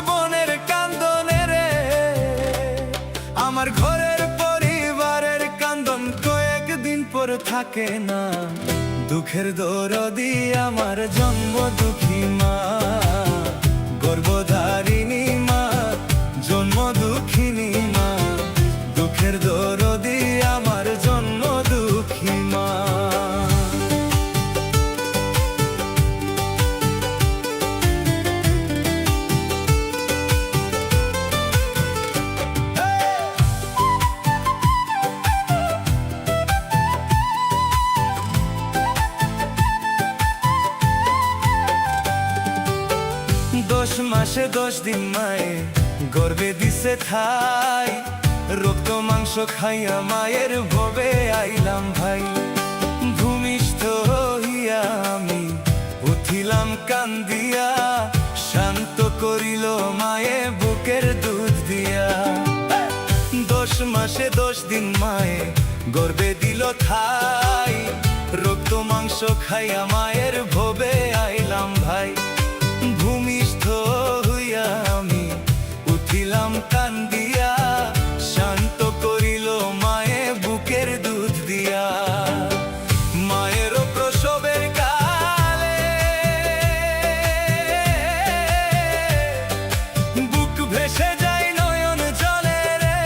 বোনের কান্দনে রে, আমার ঘরের পরিবারের কান্দন কয়েকদিন পর থাকে না। দুঃখের দরদি আমার জন্ম দুঃখী মা, গর্ভধারিণী মা, জন্ম দুঃখিনী মা। দুঃখের দরদি আমার জন্ম দুঃখী মা। দশ মাসে 10 দিন মায়ে গর্ভে দিছে ঠাই, রক্ত মাংস খাইয়া মায়ের ভবে আইলাম ভাই। ভূমিষ্ঠ হইয়া আমি উঠিলাম কান্দিয়া, শান্ত করিল মায়ে বুকের দুধ দিয়া। 10 মাসে 10 দিন মায়ে গর্ভে দিল ঠাই, রক্ত মাংস খাইয়া মায়ের ভবে আইলাম ভাই। ভূমিষ্ঠ হইয়া আমি উঠিলাম কান্দিয়া, শান্ত করিল মায়ে বুকের দুধ দিয়া। মায়ের প্রসবের কালে বুক ভেসে যায় নয়ন জলে রে,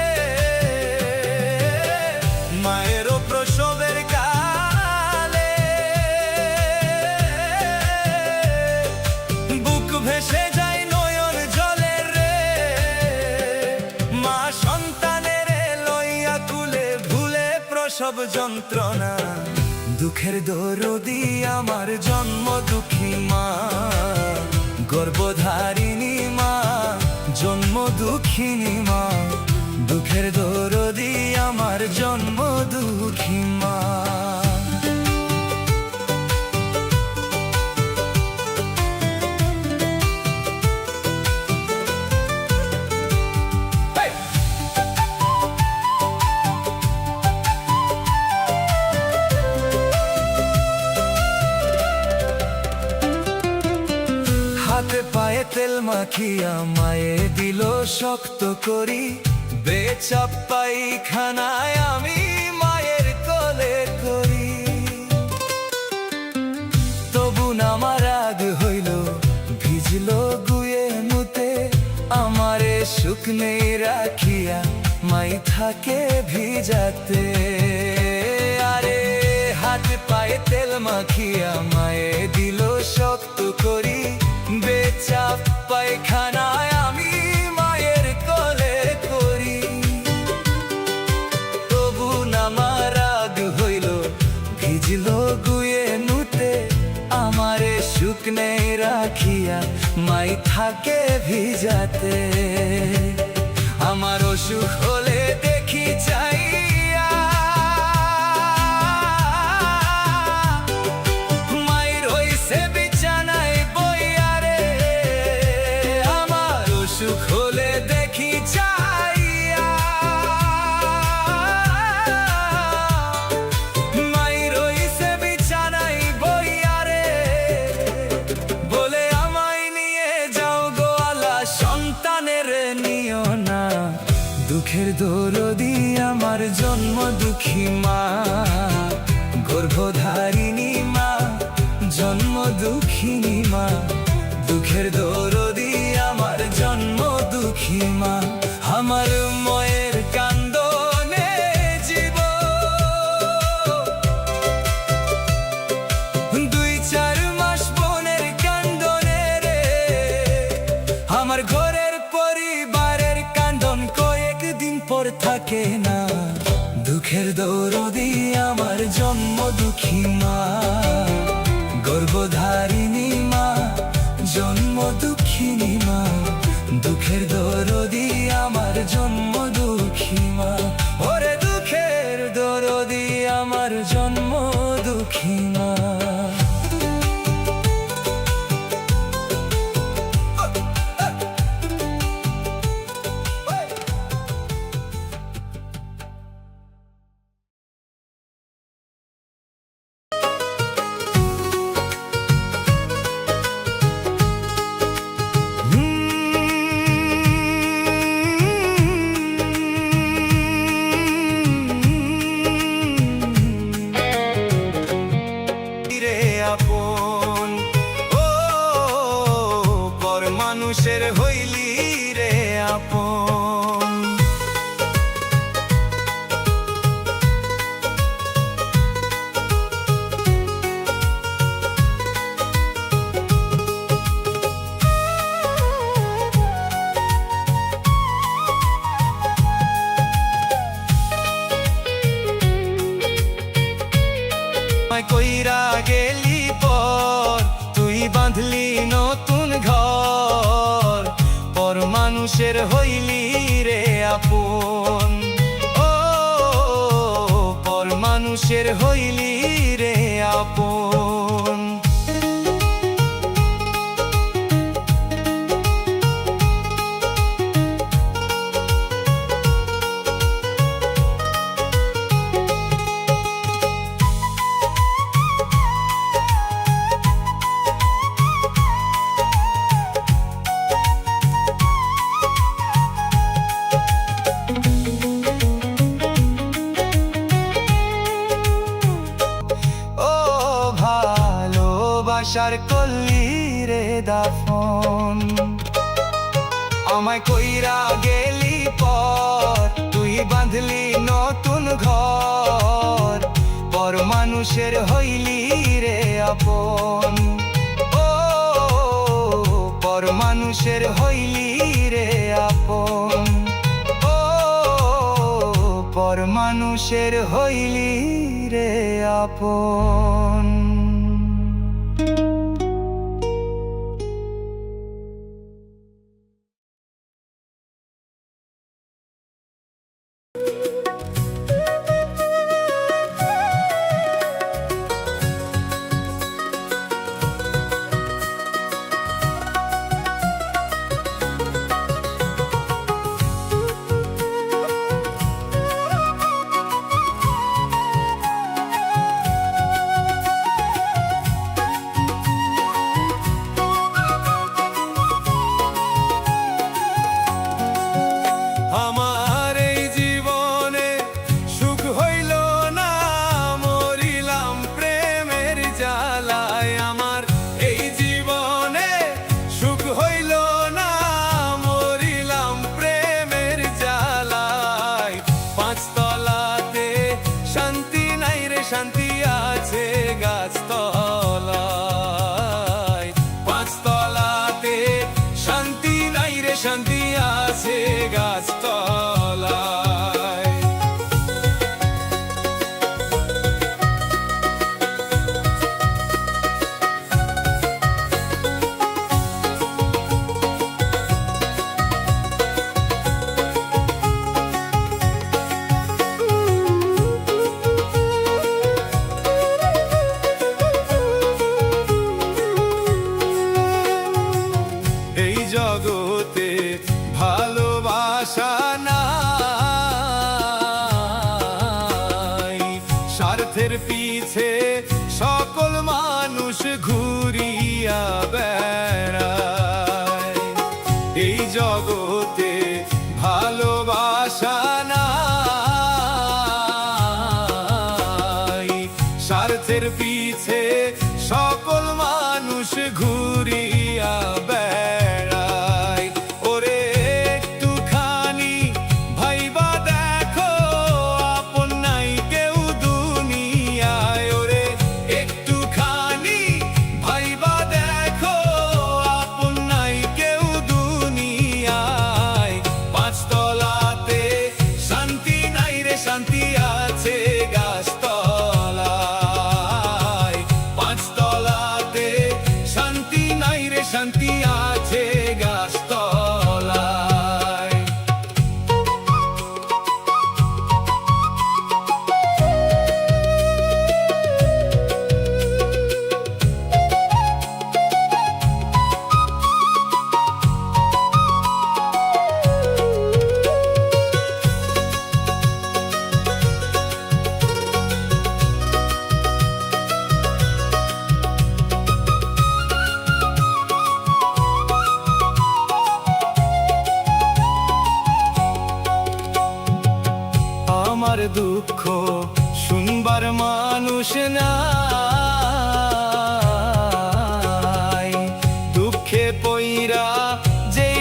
মায়ের প্রসবের কালে বুক ভেসে যায় নয়ন জলে রে। মা সন্তানের লইয়া কুলে ভুলে প্রসব যন্ত্রণা, দুঃখের দরদি আমার জন্ম দুঃখী মা, গর্ভধারিণী মা, জন্ম দুঃখিনী মা। দুঃখের দরদি আমার জন্ম দুঃখী মা। হাতে পায়ে তেল মাখিয়া মায়ে দিল শক্ত করি, বেচাপ পায়খানায় আমি মায়ের কোলে করি। তবু আমার রাগ হইল, ভিজল গুয়ে মুতে, আমারে শুকনে রাখিয়া মাই থাকে ভিজাতে। আরে হাতে পায়ে তেল মাখিয়া মায়ে দিল শক্ত করি, বেচাপ পায়খানায় আমি মায়ের কোলে করি। তবু আমার রাগ হইল, ভিজল গুয়ে নুতে, আমারে শুকনে রাখিয়া মাই থাকে ভিজাতে। আমার অসুখ হলে দেখি চাইয়া মায়ের হইছে বিছানায় বইয়া রে, আমার অসুখ হলে দেখি চাইয়া মায়ের হইছে বিছানায় বইয়া রে। বলে আমায় নিয়ে যাও গোয়ালা, সন্তানের নিও না। দুঃখের দরদি আমার জন্ম দুঃখী মা, গর্ভধারিণী মা, জন্ম দুঃখিনী মা। দুঃখের দরদি আমার জন্ম দুঃখী মা। আমার মায়ের কান্দনে জীব 2-4 মাস বোনের কান্দনে রে, আমার ঘরের পরিবারের কান্দন কয়েকদিন পর থাকে না। দুঃখের দরদি আমার জন্ম দুঃখী মা, গর্ভধারিণী মা, জন্ম দুঃখিনী মা। দুঃখের দরদি আমার জন্ম দুঃখী মা। ওরে দুঃখের দরদি আমার জন্ম দুঃখী মা। হইলি রে আপন। কইরা গেলি পর তুই বাঁধলি নতুন ঘর, পর মানুষের হইলি রে আপন। ও পর মানুষের হইলি রে আপন। ভালোবাসার করলি রে দাফন, আমায় কইরা গেলি পর তুই বাঁধলি নতুন ঘর, পর মানুষের হইলি রে আপন। ও পর মানুষের হইলি রে আপন। ও পর মানুষের হইলি রে আপন। শান্তি আছে গাছতলায়, পাঁচতলাতে শান্তি নাই রে, শান্তি আছে গাছতলায়। জগতে ভালোবাসা নাই, স্বার্থের পিছে সকল মানুষ ঘুরিয়া বেড়ায়। এই জগতে ভালোবাসা নাই, স্বার্থের পিছে সকল মানুষ ঘুরিয়া বেড়ায়। শান্তি আছে গাছতলায়, পাঁচতলাতে শান্তি নাই রে, শান্তি আছে গাছতলায়। আমার দুঃখ শুনবার মানুষ নাই, দুঃখে পইরা যেই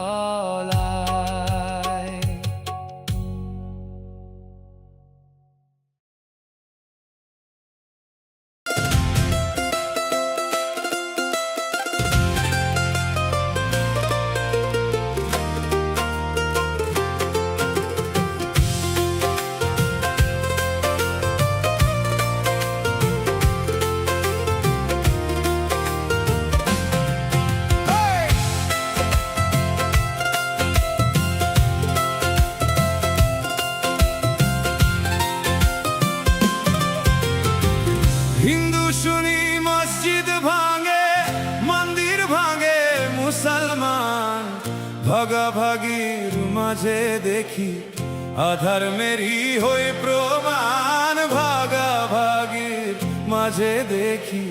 তলায়। হিন্দু শুনি মসজিদ ভাঙে, মন্দির ভাঙে মুসলমান, ভাগাভাগির মাঝে দেখি অধর্মেরই হই প্রমাণ। ভাগাভাগির মাঝে দেখি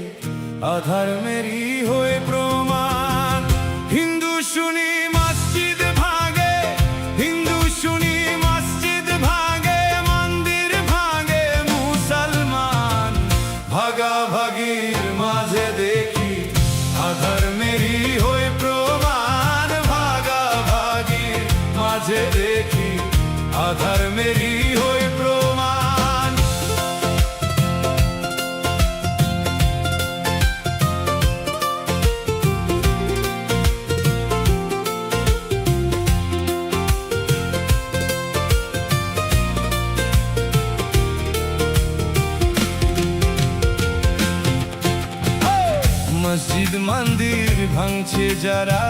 অধর্মেরই হই প্রমাণ। হিন্দু শুনি মসজিদ ভাঙে, হিন্দু শুনি মসজিদ ভাঙে, মন্দির ভাঙে মুসলমান, ভাগাভাগির মাঝে দেখি অধর্মেরই হই প্রমাণ। ভাগাভাগির মাঝে দেখি অধর্মেরই হই প্রমাণ। মসজিদ মন্দির ভাঙছে যারা,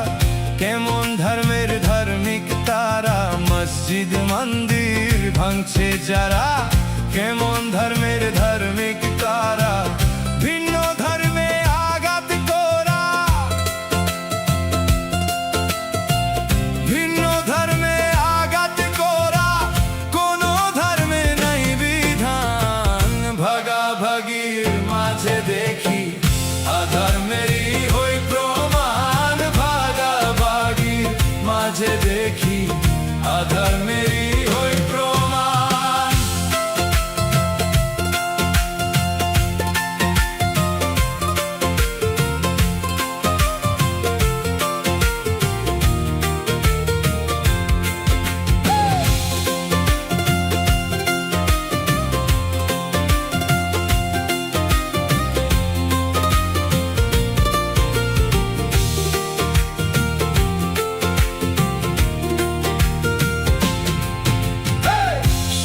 কেমন ধর্মের ধার্মিক তারা। মসজিদ মন্দির ভাঙছে যারা, কেমন ধর্মের ধার্মিক তারা। ভিন্ন ধর্মে আঘাত করা, ভিন্ন ধর্মে আঘাত করা, কোন ধর্মে নাই বিধান। ভাগাভাগির মাঝে দেখি অধর্মেরই হই প্রমাণ। ভাগাভাগির মাঝে দেখি অধর্মেরই হই প্রমাণ।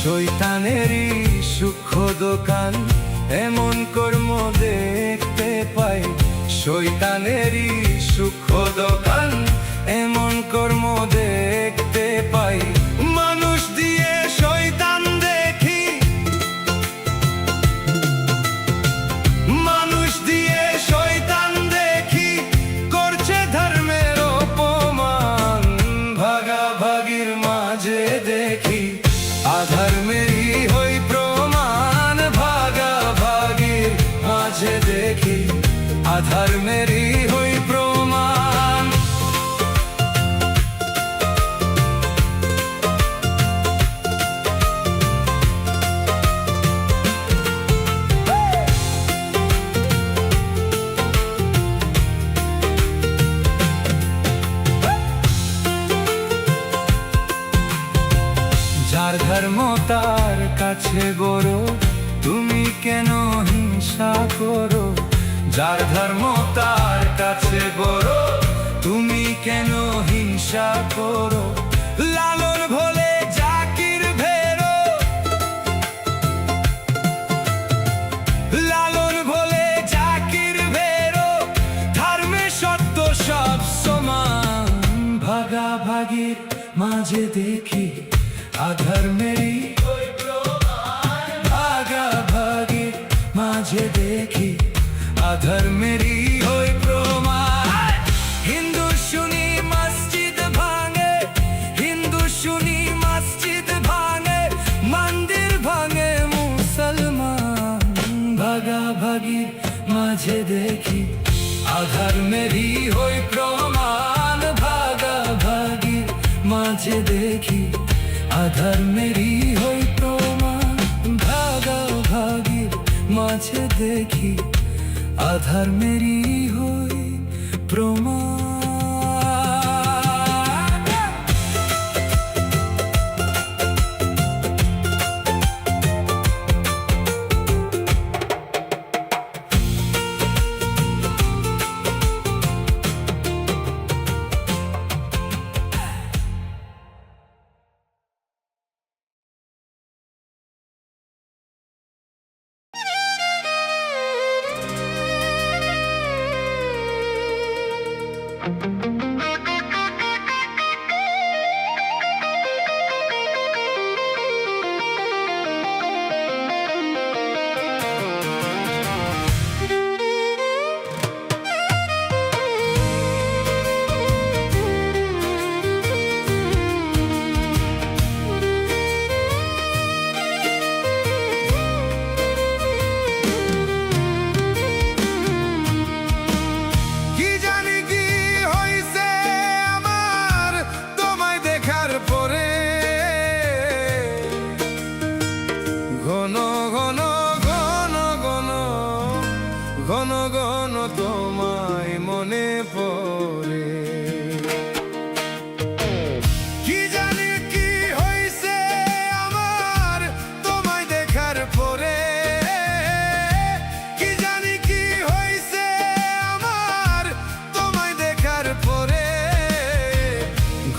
শয়তানেরই সূক্ষ্ম দোকান, এমন কর্ম দেখতে পাই। শয়তানেরই সূক্ষ্ম দোকান, এমন কর্ম দেখতে পাই। মানুষ দিয়ে শয়তান দেখি, মানুষ দিয়ে শয়তান দেখি, করছে ধর্মের অপমান। ভাগাভাগির মাঝে দেখি অধর্মেরই হই প্রমাণ। ভাগাভাগির মাঝে দেখি অধর্মেরই হই প্রমাণ। যার ধর্ম তার কাছে বড়, তুমি কেন হিংসা করো। যার ধর্ম তার কাছে বড়, তুমি কেন হিংসা করো। লালন ভোলে জাকির ভেরো, লালন ভোলে জাকির ভেরো, ধর্মে সত্য সব সমান। ভাগাভাগির মাঝে দেখি অধর্মেরই হই প্রমাণ। ভাগাভাগির মাঝে দেখি অধর্মেরই হই প্রমাণ। হিন্দু শুনি মসজিদ ভাঙে, হিন্দু শুনি মসজিদ ভাঙে, মন্দির ভাঙে মুসলমান, ভাগাভাগির মাঝে দেখি অধর্মেরই হই প্রমাণ। ভাগাভাগির মাঝে দেখি অধর্মেরই হই প্রমাণ। ভাগাভাগির মাঝে দেখি অধর্মেরই হই প্রমাণ।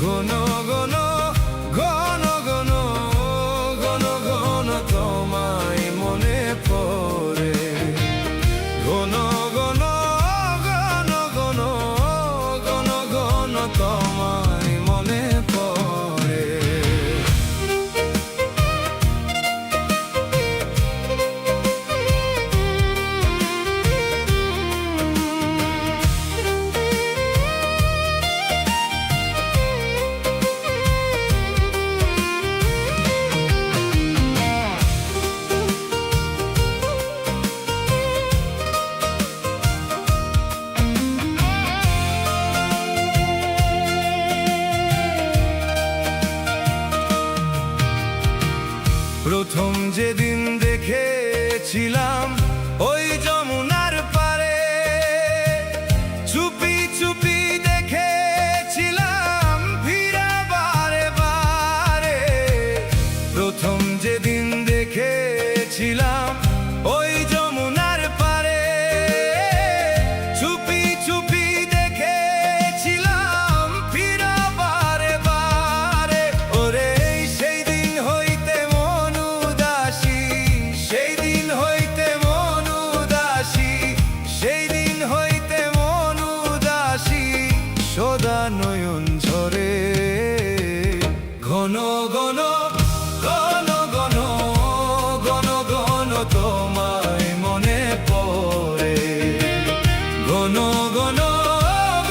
ঘন ঘন ঘন ঘন ঘন ঘন তোমায় মনে পড়ে ঘন ঘন ঘন ঘন ঘন ঘন তোমায় মনে পড়ে প্রথম যেদিন দেখেছিলাম ওই যমুনার পারে চুপি চুপি দেখেছিলাম ফিরা বারে বারে প্রথম যেদিন দেখেছিলাম ওই যমুনার পারে চুপি চুপি দেখেছিলাম ফিরা বারে বারে ওরে সেই দিন হইতে সেই দিন হইতে মন উদাসী সদা নয়ন ঝরে ঘন ঘন ঘন ঘন ঘন ঘন তোমায় মনে পড়ে ঘন ঘন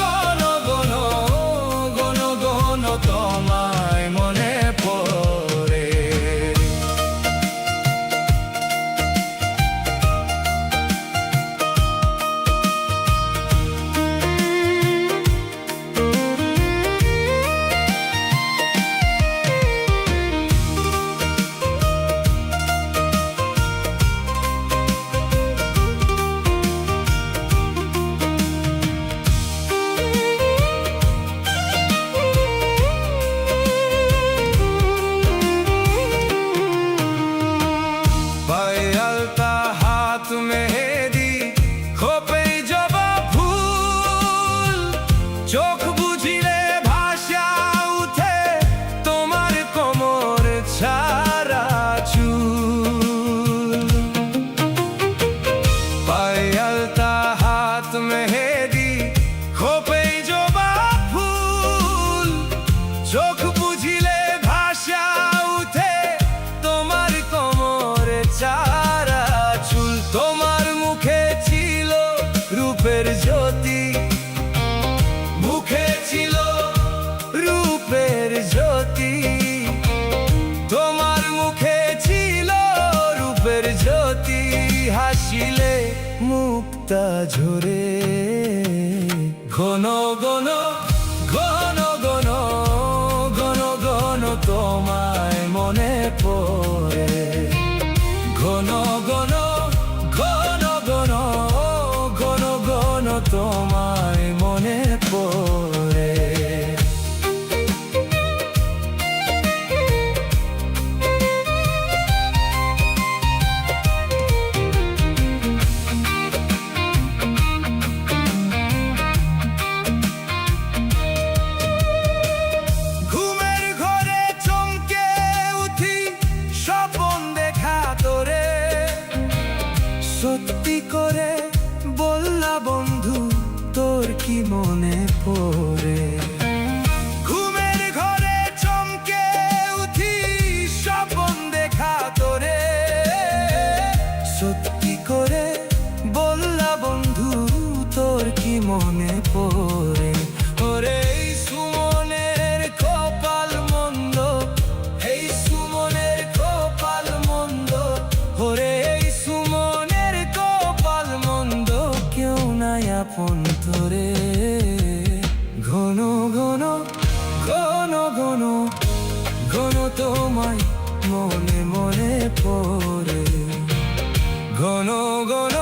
ঘন ঘন ঘন ঘন তোমায় মনে পড়ে মেহেদি খোপে জবা ফুল চোখ বুঝিলে ভাষা উঠে তোমার কোমর ছাড়া চুল পায়ে আলতা হাত মেহেদি খোপে জবা ফুল চোখ বুঝিলে ভাষা উঠে তোমার কোমর ছাড়া চুল তোমার মুখে ছিল রূপের জ্যোতি মুখে ছিল রূপের জ্যোতি তোমার মুখে ছিল রূপের জ্যোতি হাসিলে মুক্তা ঝরে ঘন ঘন ঘন ঘন ঘন ঘন তোমায় মনে পড়ে ঘন ঘন ঘন ঘন ঘন ঘন তোমায় মনে পড়ে ঘুমের ঘরে চমকে উঠি স্বপ্ন দেখা তোরে সত্যি করে বললা বন্ধু তোর কি মনে পড়ে ঘুমের ঘরে চমকে উঠি স্বপ্ন দেখা তোরে সত্যি করে বললা বন্ধু তোর কি মনে পড়ে ওরে এই সুমনের কপাল মন্দ এই সুমনের কপাল মন্দ ওরে এই সুমনের কপাল মন্দ কেউ নাই আপন তোরে ঘন ঘন ঘন ঘন ঘন তোমায় মনে মনে পড়ে ঘন ঘন